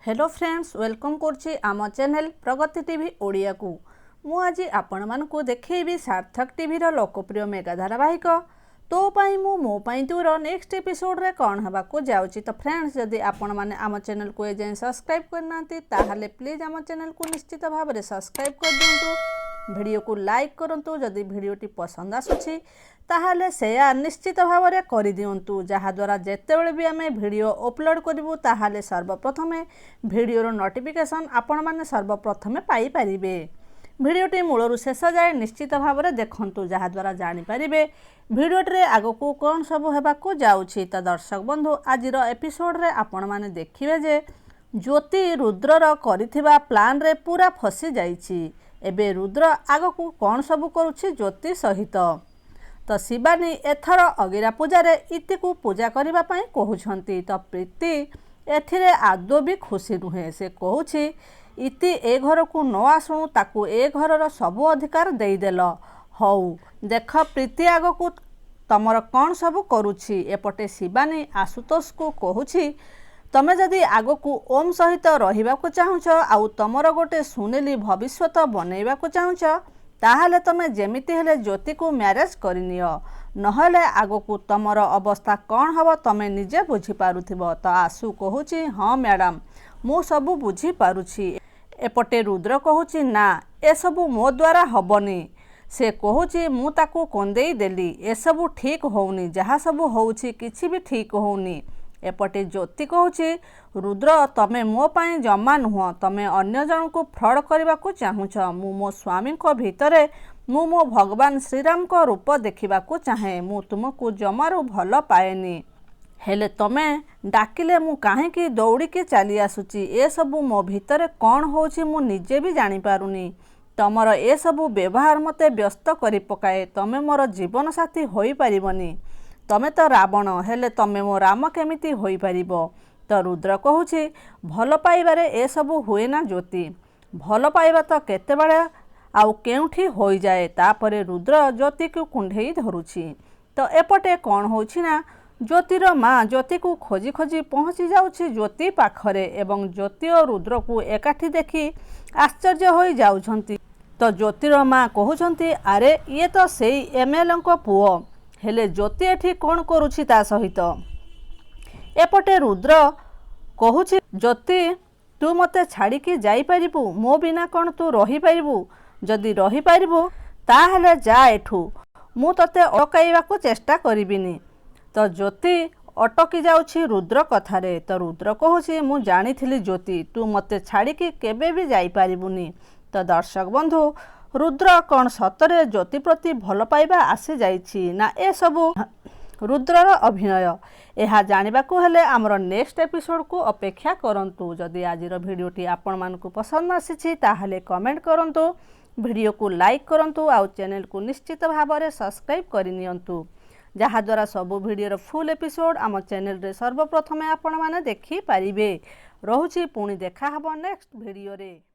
Hello friends, welcome करछि आम channel प्रगति TV Odia को। मु आज आपण मानकु देखैबी सार्थक टीवी रो लोकप्रिय मेगा धारावाहिक तो पाई मो पाई तोर नेक्स्ट एपिसोड रे कौन हवा को जाउछि। तो फ्रेंड्स, जदि आपण माने आम चैनल को एजें सब्सक्राइब करनांती ताहाले प्लीज आम चैनल को निश्चित भाव में सब्सक्राइब कर दिंतु, वीडियो को लाइक करंतु। जदि वीडियोटी पसंद आसुछि ताहाले शेयर निश्चित भाव में कर दिंतु, जहाद्वारा जेतेबेले भी आम वीडियो अपलोड करूँ ताहाले सर्वप्रथमे वीडियोर नोटिफिकेशन आपण माने सर्वप्रथमे पाई परिबे। भिडियोटी मूलरू शेष जाए निश्चित भाव में देखंतु, जहाद्वारा जानीपारे भिडियोटे आगकू कौन सब होबाकू जाउछि। तो दर्शक बंधु, आजिर एपिसोड रे आपण माने देखिबे जे ज्योति रुद्रर करिथिबा प्लान रे पूरा फसी जाइछि। एबे रुद्र आगकू कौन सब करुछि ज्योति सहित। तो शिवानी एथर अगिरा पूजा इति को पूजा करने कहउछंती। तो प्रीति एथिरे आदौ भी खुशी नुहे। से कहूछि इति ए घर को न आसुणु ताकू ए घरर सबु अधिकार देदेल। हऊ देख प्रीति आगकू तमर कौन सब करुछि। एपटे शिवानी आशुतोष को कहूछि तमे जदि आगकू ओम सहित रहिबाकू चाहुछ आउ तमर गोटे सुनेली भविष्यत बनैबाकू चाहुछ ताहले तमे जेमिति हेले ज्योति को मैरेज करनियो, नहले आगकू तमर अवस्था कौन हब तमे निजे बुझी पारुथिबो। तो आशु कहूछि हाँ मैडम, मु सबु बुझी पारुछि। एपटे रुद्र कहूछि ना, ए सबु मो द्वारा हबनी। से कहूछि मु ताकू कंदेई देली, ए सबु ठीक होउनी, जहा सबु होउछि किछि भी ठीक होउनी। एपटे ज्योति कहूछि रुद्र तमे मो पाई जमा नुह, तमे अन्य जन को फ्रड करने को चाहूछ। मु मो स्वामी को भितरे मु मो भगवान श्रीराम को रूप देखा चाहे। मु तुमको जमारू भल पाएनी, हेले तमे डाकिले मु काहेकि दौड़िकी चली आसुची। ए सबु मो भितरे कौन होउछि मु निजे भी जानी पारुनी। तमर ए सबु व्यवहार मते व्यस्त करि पकाए। तमे मोर जीवन साथी होई परिबनी। तमे तो रावण, हेले तमे मो राम केमिति होई परिबो। तो रुद्र कहूछि भल पाइबारे ए सबु हुए ना ज्योति, भल पाइबा तो केतेबेले आउ केउठी होई जाए। तापरे रुद्र ज्योति को कुंढेई धरुछि। तो एपटे कौन होछि ना ज्योतिर माँ ज्योति को खोजी खोजी पहुँची जाउछि ज्योति पाखरे एवं ज्योति और रुद्र को एकाठी देखि आश्चर्य होई जाउछंती। तो ज्योतिर माँ कहउछंती अरे ये तो सेई एमएलए को पुओ, हेले ज्योति एठी कौन करुछि ता सहित। एपटे रुद्र कहूछि ज्योति तू मते छाड़ी की जाई परिबु, मो बिना कौन तू रही परिबु। जदि रही परिबु ताहले जा एठू, मु तते अटकाइबाकू चेष्टा करिबिनी। तो ज्योति अटकी जाउछि रुद्र कथारे। तो रुद्र कहूछि मु जानिथिली ज्योति तू मते छाड़ी की केबे भी जाई परिबुनी। तो दर्शक बंधु, रुद्र कौन सतरे ज्योति प्रति भल पाइबा आसी जाइछि ना ए सबु रुद्रर अभिनय, यह जानिबाकू हेले आमर नेक्स्ट एपिसोड को अपेक्षा करंतु। जदि आजिर भिडियोटी आपण मानकू पसंद आसीछि ताहले कमेंट करंतु, वीडियो को लाइक करंतु आउ चैनल को निश्चित भाव में सब्सक्राइब करनियंतु, जहाद्वारा सबु भिडियोर फुल एपिसोड आम चैनल रे सर्वप्रथमे आपण माने देखि पारिबे। रहुछि पुणी देखा हबो नेक्स्ट भिडियो रे।